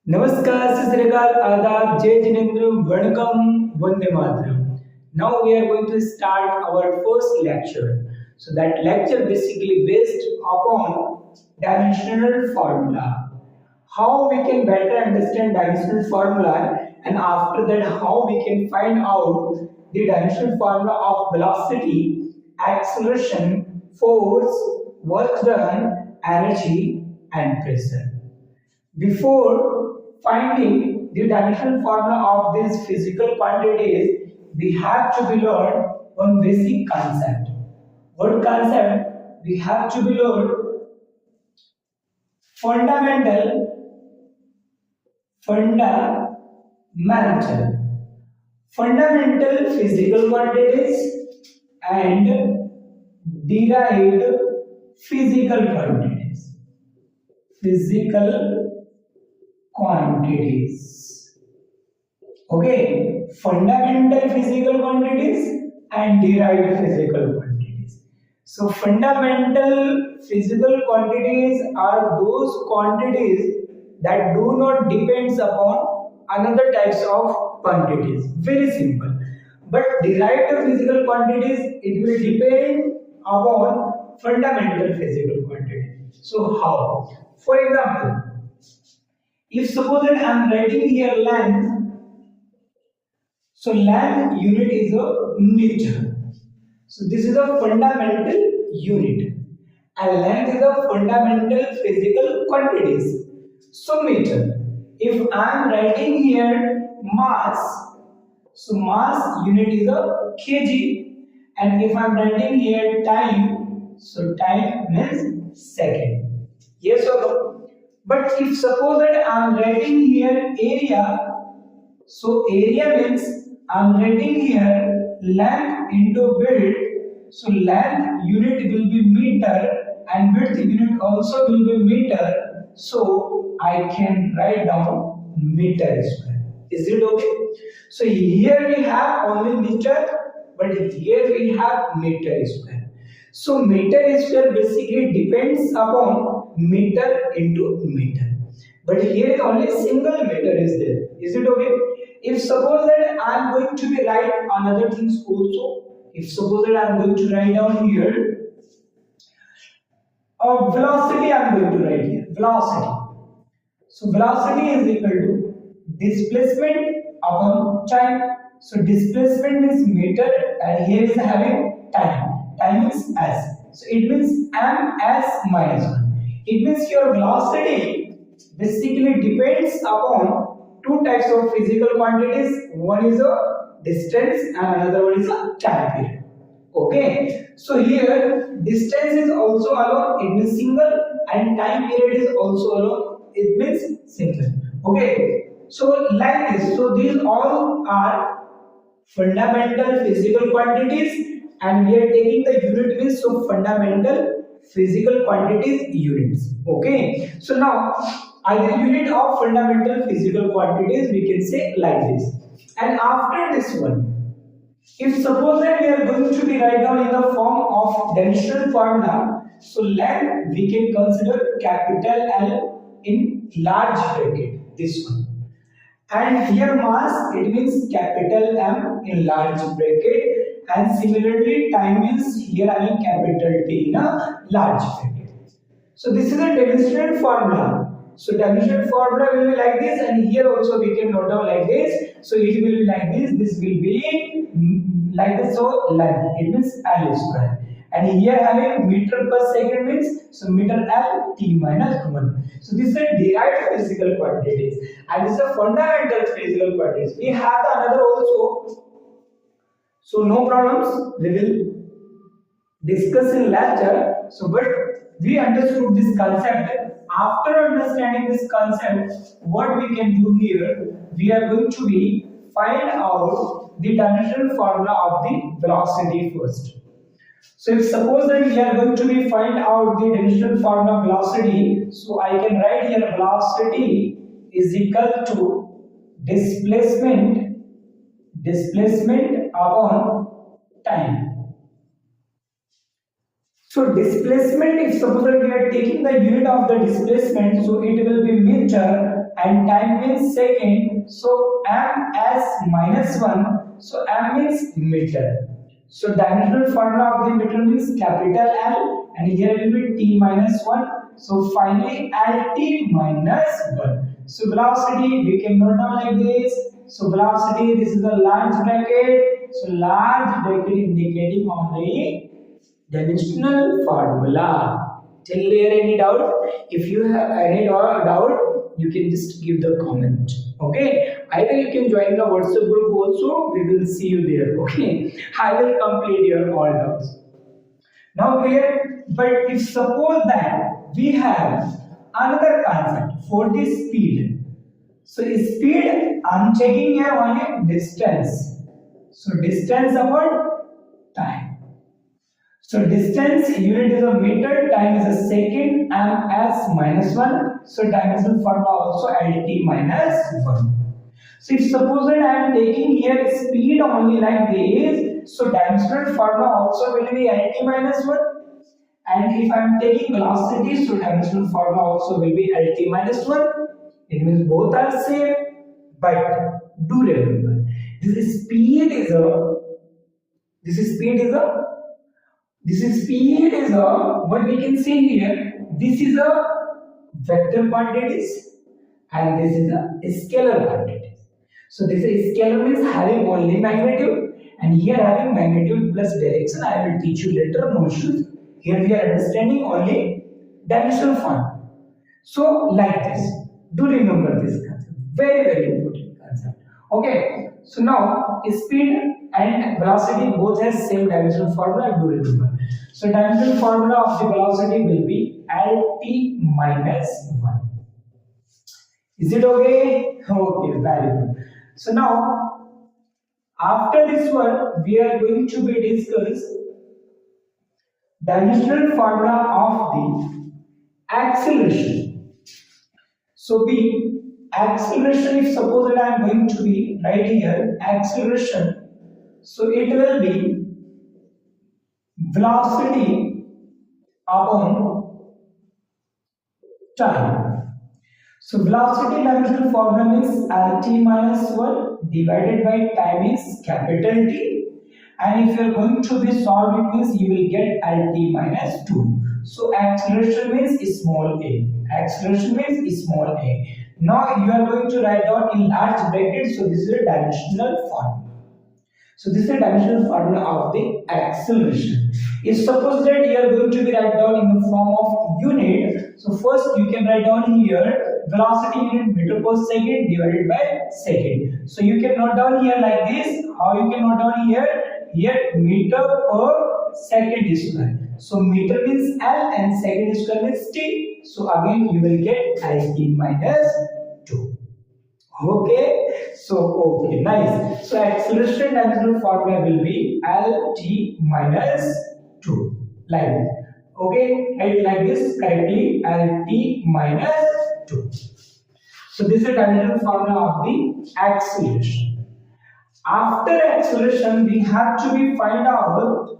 Namaskar, Sasrikal, Adab, Jai Jinendra, Vanakkam, Vande Mataram. Now we are going to start our first lecture. So that lecture basically based upon dimensional formula. How we can better understand dimensional formula, and after that how we can find out the dimensional formula of velocity, acceleration, force, work done, energy and pressure. Before finding the dimensional formula of these physical quantities, we have to be learned one basic concept. What concept? We have to be learned fundamental, fundamental, fundamental physical quantities and derived physical quantities. Physical quantities. Okay, fundamental physical quantities and derived physical quantities. So fundamental physical quantities are those quantities that do not depends upon another types of quantities. Very simple. But derived physical quantities, it will depend upon fundamental physical quantities. So how? For example, if suppose that I am writing here length, so length unit is a meter. So this is a fundamental unit, and length is a fundamental physical quantities. So meter. If I am writing here mass, so mass unit is a kg, and if I am writing here time, so time means second. Yes or no? But if suppose that I am writing here area, so area means I am writing here length into width. So length unit will be meter and width unit also will be meter. So I can write down meter square. Is it okay? So here we have only meter, but here we have meter square. So meter square basically depends upon meter into meter. But here only single meter is there. Is it okay? If suppose that I am going to be write another things also. If suppose that I am going to write down here velocity, I am going to write here velocity. So velocity is equal to displacement upon time. So displacement is meter and here is having time. Time is s. So it means ms minus 1. It means your velocity basically depends upon two types of physical quantities. One is a distance and another one is a time period. Okay. So here distance is also alone. It means single, and time period is also alone. It means single. Okay, so like this. So these all are fundamental physical quantities, and we are taking the unit means so fundamental physical quantities units. Okay, so now either unit of fundamental physical quantities we can say like this. And after this one, if suppose that we are going to be write down in the form of dimensional formula, so length we can consider capital L in large bracket, this one. And here mass, it means capital M in large bracket, and similarly time means here I mean capital T in a large bracket. So this is a dimensional formula. So dimensional formula will be like this, and here also we can note down like this. So it will be like this. This will be like this. So length, it means L square. And here having meter per second means so meter L T minus 1. So this is a derived physical quantities, and this is a fundamental physical quantities. We have the another also. So no problems. We will discuss in lecture. So but we understood this concept. After understanding this concept, what we can do here, we are going to be find out the dimensional formula of the velocity first. So if suppose that we are going to be find out the dimensional formula of velocity, so I can write here velocity is equal to displacement upon time. So displacement, if suppose that we are taking the unit of the displacement, so it will be meter and time means second. So ms minus 1, so m means meter. So dimensional formula of the meter means capital L and here will be t minus 1. So finally Lt minus 1. So velocity we can note down like this. So velocity, this is a large bracket. So large bracket indicating only dimensional formula. Till there any doubt? If you have any doubt, you can just give the comment. Okay. Either you can join the WhatsApp group also. We will see you there. Okay. I will complete your all doubts. Now clear? But if suppose that we have another concept for the speed. So speed, I'm checking here only distance. So distance about time. So distance unit is a meter, time is a second, ms minus 1. So dimensional formula also Lt minus 1. So if suppose that I am taking here speed only like this, so dimensional formula also will be Lt minus 1. And if I am taking velocity, so dimensional formula also will be Lt minus 1. It means both are same. But do remember, this speed is a what we can see here. This is a vector quantities and this is a scalar quantities. So this is scalar means having only magnitude and here having magnitude plus direction. I will teach you later, no issues. Here we are understanding only dimensional form. So like this, do remember this concept. Very, very important concept. Okay. So now speed and velocity both has same dimensional formula. Do remember. So dimensional formula of the velocity will be Lt minus 1. Is it okay? Okay, very good. So now after this one we are going to be discuss dimensional formula of the acceleration. So B acceleration, if suppose that I am going to be right here acceleration, so it will be velocity upon time. So velocity dimensional formula means Lt minus 1 divided by time is capital T, and if you are going to be solve it means you will get Lt minus 2. So acceleration means small a. Acceleration means small a. Now you are going to write down in large brackets. So this is a dimensional formula. So this is the dimensional formula of the acceleration. If suppose that you are going to be write down in the form of unit, so first you can write down here velocity unit meter per second divided by second. So you can note down here like this. How you can note down here? Here meter per second square. So meter means L and second square means T. So again you will get Lt minus 2. Okay, so okay, nice. So acceleration dimensional formula will be Lt minus 2. Like this. Okay, write like this correctly, Lt minus 2. So this is the dimensional formula of the acceleration. After acceleration, we have to be find out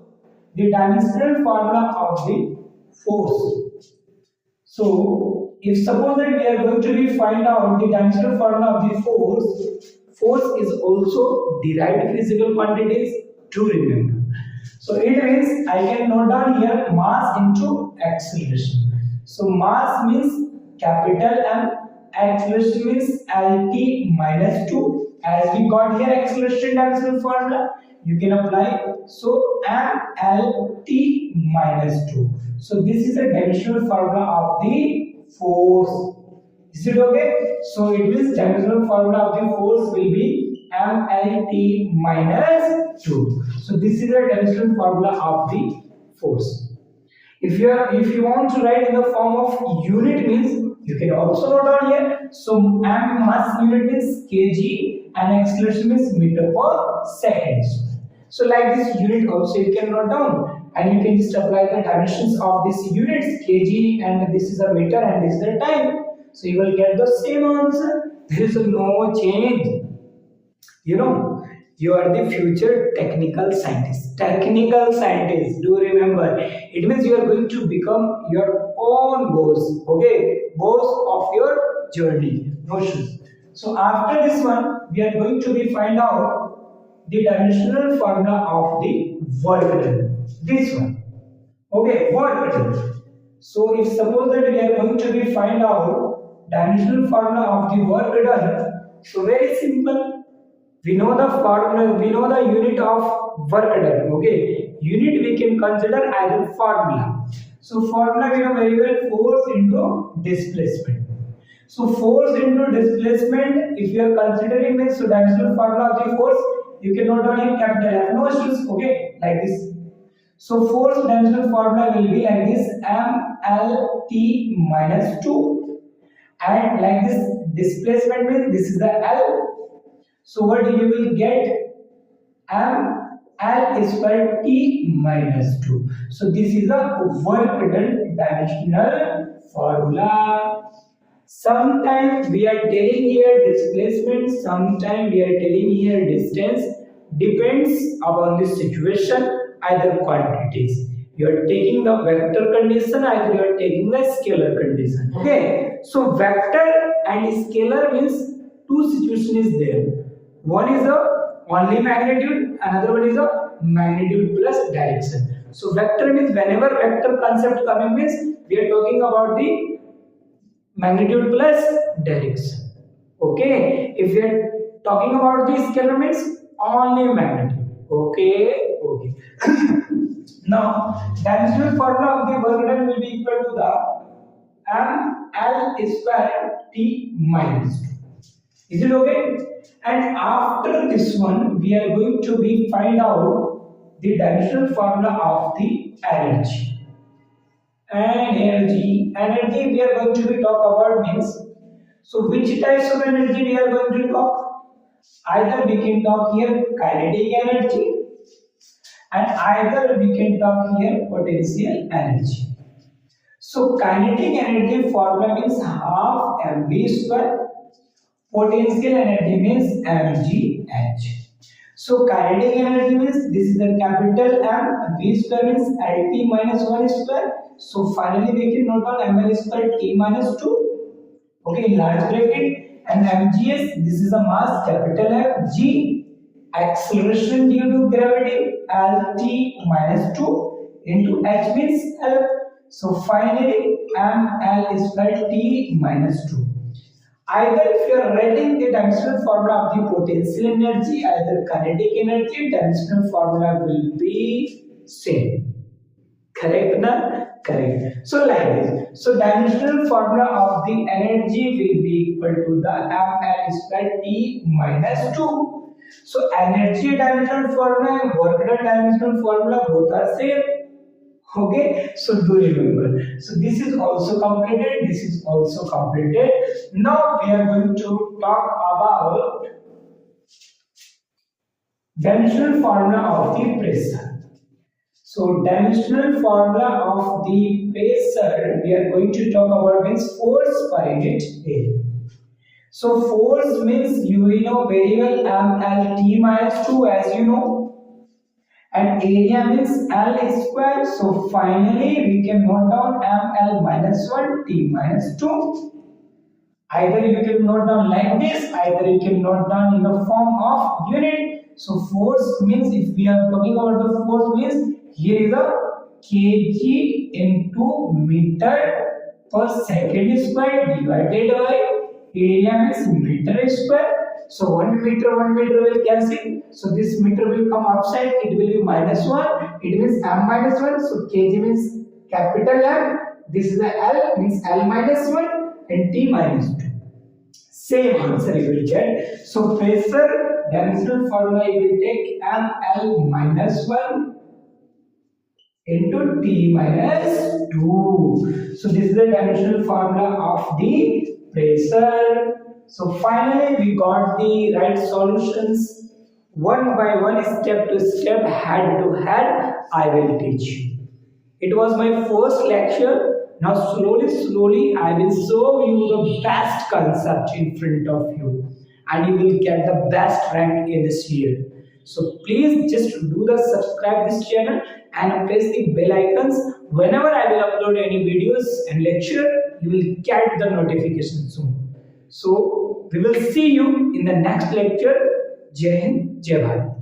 the dimensional formula of the force. So if suppose that we are going to be find out the dimensional formula of the force is also derived physical quantities to remember. So it means I can note down here mass into acceleration. So mass means capital M, acceleration means Lt minus 2. As we got here acceleration dimensional formula, you can apply. So Lt minus 2. So this is a dimensional formula of the force. Is it okay? So it means dimensional formula of the force will be Mlt minus 2. So this is the dimensional formula of the force. If you want to write in the form of unit means you can also note down here. So M mass unit means kg and acceleration means meter per second. So like this unit also you can note down, and you can just apply the dimensions of this units kg, and this is a meter and this is the time. So you will get the same answer. There is no change. You are the future technical scientist. Technical scientist, do remember. It means you are going to become your own boss. Okay, boss of your journey. No shoes. So after this one, we are going to be find out the dimensional formula of the work done. This one. Okay, work done. So if suppose that we are going to be find out dimensional formula of the work done, so very simple. We know the formula, we know the unit of work done. Okay, unit we can consider as a formula. So formula we know very well, force into displacement. So force into displacement, if you are considering this, so dimensional formula of the force, you can note down in capital F, no issues. Okay, like this. So force dimensional formula will be like this, mlt minus 2, and like this displacement means this is the L. So what you will get, ml is equal t minus 2. So this is a work done dimensional formula. Sometimes we are telling here displacement, sometimes we are telling here distance. Depends upon the situation, either quantities. You are taking the vector condition, either you are taking the scalar condition. Okay, so vector and scalar means two situations is there. One is a only magnitude, another one is a magnitude plus direction. So vector means whenever vector concept coming means we are talking about the magnitude plus direction. Okay, if we are talking about the scalar means only magnitude. Okay, okay. Now dimensional formula of the work done will be equal to the ml square t minus 2. Is it okay? And after this one, we are going to be find out the dimensional formula of the energy. Energy we are going to be talk about means, so which types of energy we are going to talk? Either we can talk here kinetic energy, and either we can talk here potential energy. So kinetic energy formula means half mv square, potential energy means mgh. So kinetic energy means this is the capital M, v square means lt minus 1 square. So finally we can note down ml square t minus 2. Okay, in large bracket, and mgs, this is a mass capital F, g acceleration due to gravity lt minus 2 into h means L. So finally ml is equal t minus 2. Either if you are writing the dimensional formula of the potential energy, either kinetic energy, dimensional formula will be same. Correct na? Correct. So like this. So dimensional formula of the energy will be equal to the ml square t minus 2. So energy dimensional formula and work done dimensional formula both are same. Okay, so do remember. So this is also completed, this is also completed. Now we are going to talk about dimensional formula of the pressure. So dimensional formula of the pressure we are going to talk about means force per unit area. So force means you know very well mlt minus 2 as you know. And area means L square. So finally we can note down ml minus 1 t minus 2. Either you can note down like this, either you can note down in the form of unit. So force means, if we are talking about the force means, here is a kg into meter per second square divided by area means meter square. So 1 meter will cancel. So this meter will come outside. It will be minus 1. It means m minus 1. So kg means capital M. This is the L means L minus 1 and T minus 2. Same answer you will get. So pressure dimensional formula you will take ml minus 1 into T minus 2. So this is the dimensional formula of the pressure. So finally we got the right solutions. One by one, step to step, head to head, I will teach you. It was my first lecture. Now slowly I will show you the best concept in front of you, and you will get the best rank in this year. So please just do the subscribe this channel and press the bell icons. Whenever I will upload any videos and lecture, you will get the notification soon. So we will see you in the next lecture. Jai Hind, Jai Bharat.